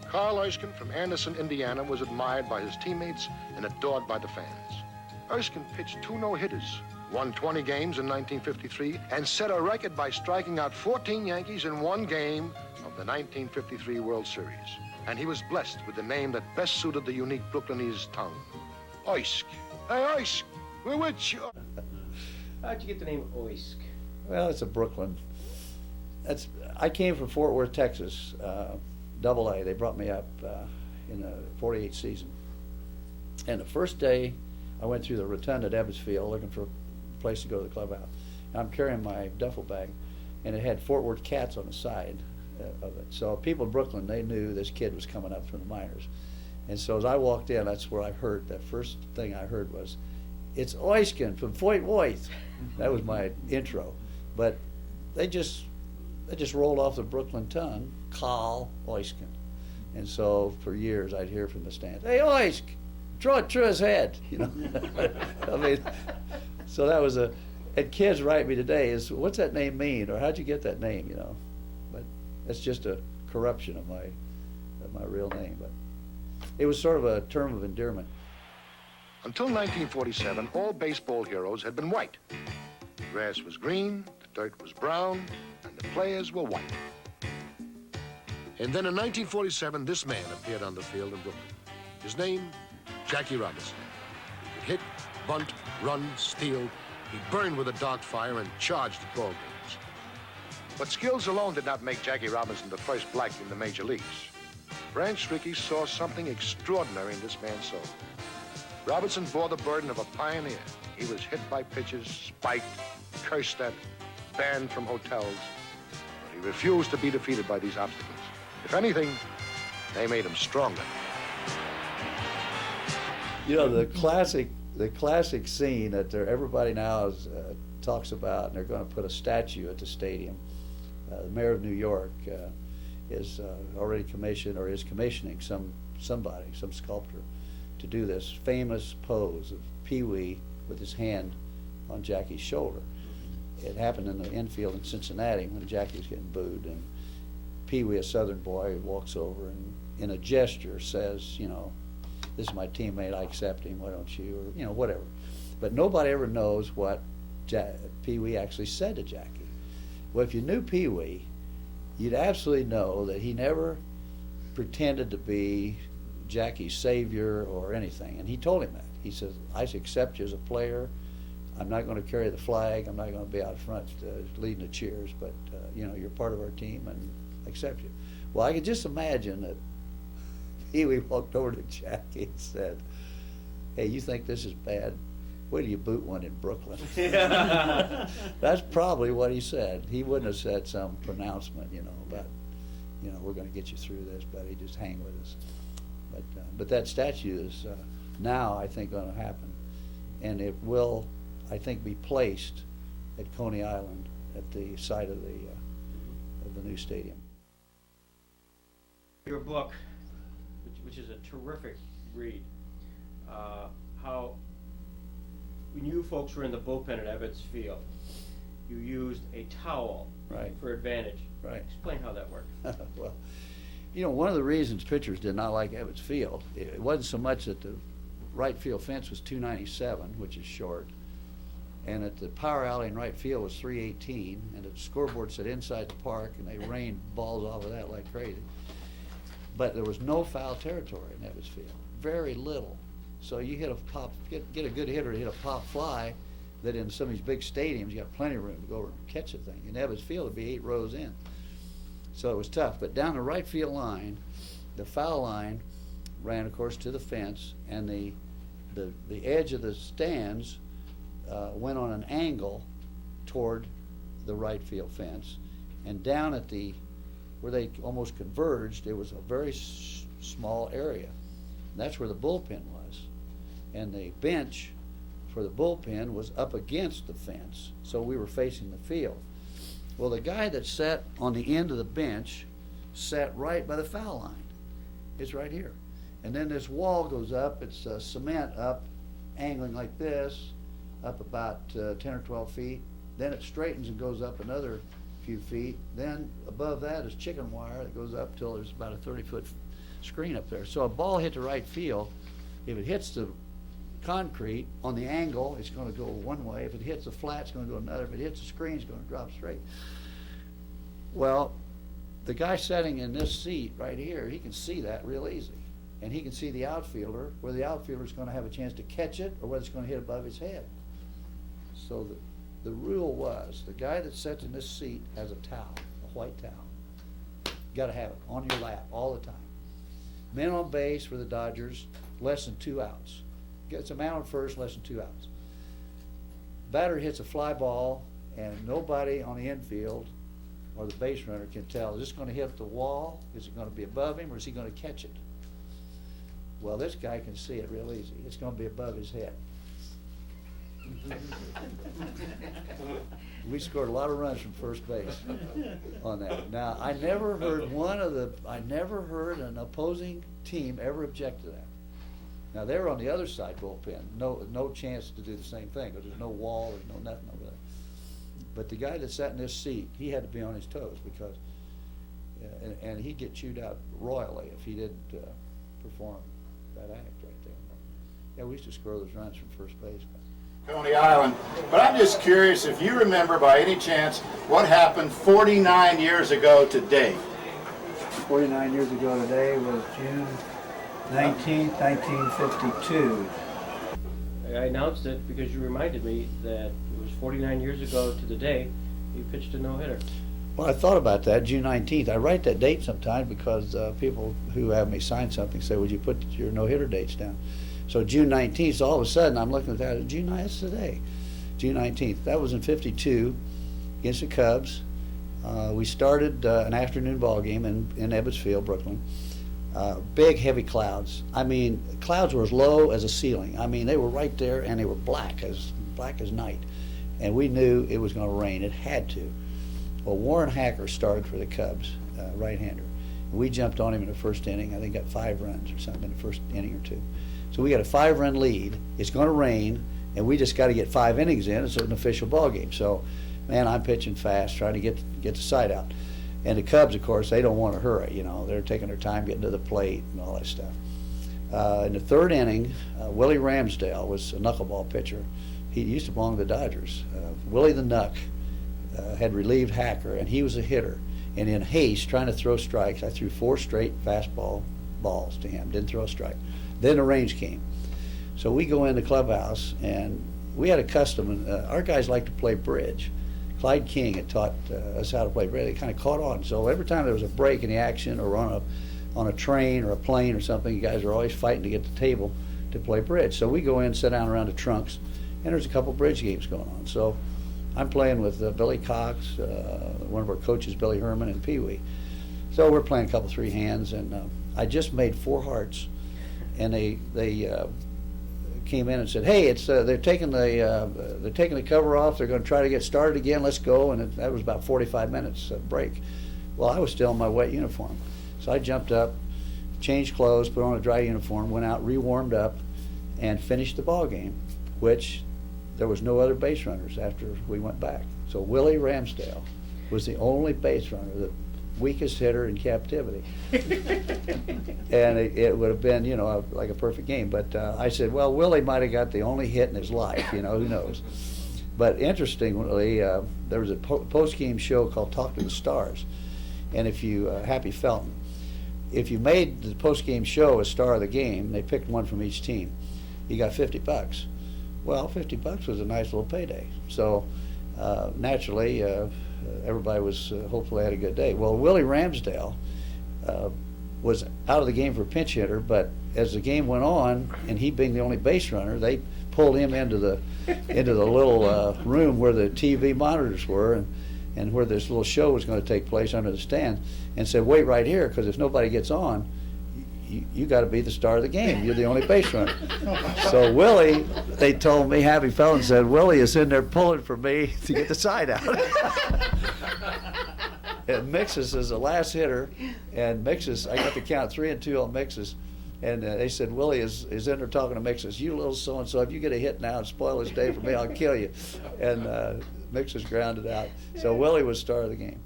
Carl Erskine from Anderson, Indiana, was admired by his teammates and adored by the fans. Erskine pitched 2 no-hitters, won 20 games in 1953, and set a record by striking out 14 Yankees in 1 game of the 1953 World Series. And he was blessed with the name that best suited the unique Brooklynese tongue, Oisk. Hey, Oisk, we're with you. How'd you get the name Oisk? Well, it's a Brooklyn. I came from Fort Worth, Texas, AA. They brought me up in the 48 season. And the first day, I went through the rotunda at Ebbets Field looking for a place to go to the clubhouse. And I'm carrying my duffel bag, and it had Fort Worth Cats on the side of it. So people in Brooklyn, they knew this kid was coming up from the minors. And so as I walked in, that's where I heard, that first thing I heard was, "It's Oiskin from Fort Worth." That was my intro. But they just rolled off the Brooklyn tongue, Carl Oiskin. And so for years I'd hear from the stands, "Hey, Oisk, throw it through his head," you know. I mean, so that was and kids write me today, "What's that name mean?" Or "How'd you get that name?" You know. But it's just a corruption of my real name. But it was sort of a term of endearment. Until 1947, all baseball heroes had been white. The grass was green, the dirt was brown, and the players were white. And then in 1947, this man appeared on the field in Brooklyn. His name, Jackie Robinson. He could hit, bunt, run, steal. He burned with a dark fire and charged at ball games. But skills alone did not make Jackie Robinson the first black in the major leagues. Branch Rickey saw something extraordinary in this man's soul. Robinson bore the burden of a pioneer. He was hit by pitches, spiked, cursed at, banned from hotels. But he refused to be defeated by these obstacles. If anything, they made him stronger. You know, the classic scene that everybody now talks about, and they're going to put a statue at the stadium. The mayor of New York is already commissioned, or is commissioning some sculptor, to do this famous pose of Pee Wee with his hand on Jackie's shoulder. It happened in the infield in Cincinnati when Jackie was getting booed, and Pee Wee, a Southern boy, walks over and in a gesture says, you know, "This is my teammate, I accept him, why don't you," or, you know, whatever. But nobody ever knows what Pee Wee actually said to Jackie. Well, if you knew Pee Wee, you'd absolutely know that he never pretended to be Jackie's savior or anything. And he told him that. He says, "I accept you as a player. I'm not going to carry the flag. I'm not going to be out front leading the cheers, but you know, you're part of our team and I accept you." Well, I could just imagine that Pee Wee walked over to Jackie and said, "Hey, you think this is bad? Wait till you boot one in Brooklyn." That's probably what he said. He wouldn't have said some pronouncement, you know, about, you know, "We're going to get you through this, buddy. Just hang with us." But that statue is now, I think, going to happen, and it will, I think, be placed at Coney Island at the site of the new stadium. Your book, which is a terrific read, how when you folks were in the bullpen at Ebbets Field, you used a towel for advantage. Right. Explain how that worked. Well, you know, one of the reasons pitchers did not like Ebbets Field, it wasn't so much that the right field fence was 297, which is short, and that the power alley in right field was 318, and the scoreboard said inside the park, and they rained balls off of that like crazy. But there was no foul territory in Ebbets Field, very little. So you hit a pop, get a good hitter to hit a pop fly, that in some of these big stadiums, you got plenty of room to go over and catch the thing. In Ebbets Field, it'd be 8 rows in. So it was tough. But down the right field line, the foul line ran, of course, to the fence, and the edge of the stands went on an angle toward the right field fence. And down at where they almost converged, it was a very small area. And that's where the bullpen was. And the bench for the bullpen was up against the fence, so we were facing the field. Well, the guy that sat on the end of the bench sat right by the foul line. It's right here. And then this wall goes up, it's cement up, angling like this, up about 10 or 12 feet. Then it straightens and goes up another a few feet. Then above that is chicken wire that goes up till there's about a 30-foot screen up there. So a ball hit the right field, if it hits the concrete on the angle, it's going to go one way. If it hits the flat, it's going to go another. If it hits the screen, it's going to drop straight. Well, the guy sitting in this seat right here, he can see that real easy. And he can see the outfielder, where the outfielder is going to have a chance to catch it or whether it's going to hit above his head. So the rule was, the guy that sits in this seat has a towel, a white towel. You got to have it on your lap all the time. Men on base for the Dodgers, less than 2 outs. Gets a man on first, less than 2 outs. Batter hits a fly ball, and nobody on the infield or the base runner can tell, is this going to hit the wall? Is it going to be above him, or is he going to catch it? Well, this guy can see it real easy. It's going to be above his head. We scored a lot of runs from first base on that. Now, I never heard an opposing team ever object to that. Now, they were on the other side bullpen. No chance to do the same thing, because there's no wall, there's no nothing over there. But the guy that sat in this seat, he had to be on his toes, because, and he'd get chewed out royally if he didn't perform that act right there. Yeah, we used to score those runs from first base. Coney Island. But I'm just curious if you remember by any chance what happened 49 years ago today. 49 years ago today was June 19th, 1952. I announced it because you reminded me that it was 49 years ago to the day you pitched a no-hitter. Well, I thought about that, June 19th. I write that date sometimes because people who have me sign something say, would you put your no-hitter dates down? So June 19th, so all of a sudden I'm looking at that, June 9th, that's today, June 19th. That was in 52 against the Cubs. We started an afternoon ball game in Ebbets Field, Brooklyn. Big, heavy clouds. I mean, clouds were as low as a ceiling. I mean, they were right there, and they were black as night. And we knew it was going to rain. It had to. Well, Warren Hacker started for the Cubs, right-hander. We jumped on him in the first inning. I think got 5 runs or something in the first inning or 2. So we got a 5-run lead. It's going to rain, and we just got to get 5 innings in. It's an official ball game. So, man, I'm pitching fast, trying to get the side out. And the Cubs, of course, they don't want to hurry. You know, they're taking their time getting to the plate and all that stuff. In the 3rd inning, Willie Ramsdale was a knuckleball pitcher. He used to belong to the Dodgers. Willie the Knuck had relieved Hacker, and he was a hitter. And in haste, trying to throw strikes, I threw 4 straight fastball balls to him. Didn't throw a strike. Then the range came. So we go in the clubhouse, and we had a custom. Our guys like to play bridge. Clyde King had taught us how to play bridge. They kind of caught on. So every time there was a break in the action, or on a train or a plane or something, you guys are always fighting to get the table to play bridge. So we go in, sit down around the trunks, and there's a couple bridge games going on. So I'm playing with Billy Cox, one of our coaches, Billy Herman, and Pee Wee. So we're playing a couple 3 hands, and I just made 4 hearts. And they came in and said, "Hey, it's they're taking the cover off. They're going to try to get started again. Let's go." And that was about 45 minutes break. Well, I was still in my wet uniform, so I jumped up, changed clothes, put on a dry uniform, went out, re-warmed up, and finished the ball game. Which there was no other base runners after we went back. So Willie Ramsdale was the only base runner, the weakest hitter in captivity. And it would have been, like a perfect game. But I said, well, Willie might have got the only hit in his life, who knows. But interestingly, there was a post-game show called Talk to the Stars. And if you, Happy Felton, if you made the post-game show a star of the game, they picked one from each team, you got $50. Well, $50 was a nice little payday. So naturally, everybody was hopefully had a good day. Well, Willie Ramsdale was out of the game for a pinch hitter, but as the game went on, and he being the only base runner, they pulled him into the little room where the TV monitors were, and where this little show was going to take place under the stand, and said, "Wait right here, because if nobody gets on, you got to be the star of the game. You're the only base runner." So Willie, they told me, Happy Felton said, "Willie is in there pulling for me to get the side out." And Mixes is the last hitter, and Mixes, I got to count 3 and 2 on Mixes, and they said, "Willie is in there talking to Mixes, you little so-and-so, if you get a hit now and spoil his day for me, I'll kill you." And Mixes grounded out. So Willie was star of the game.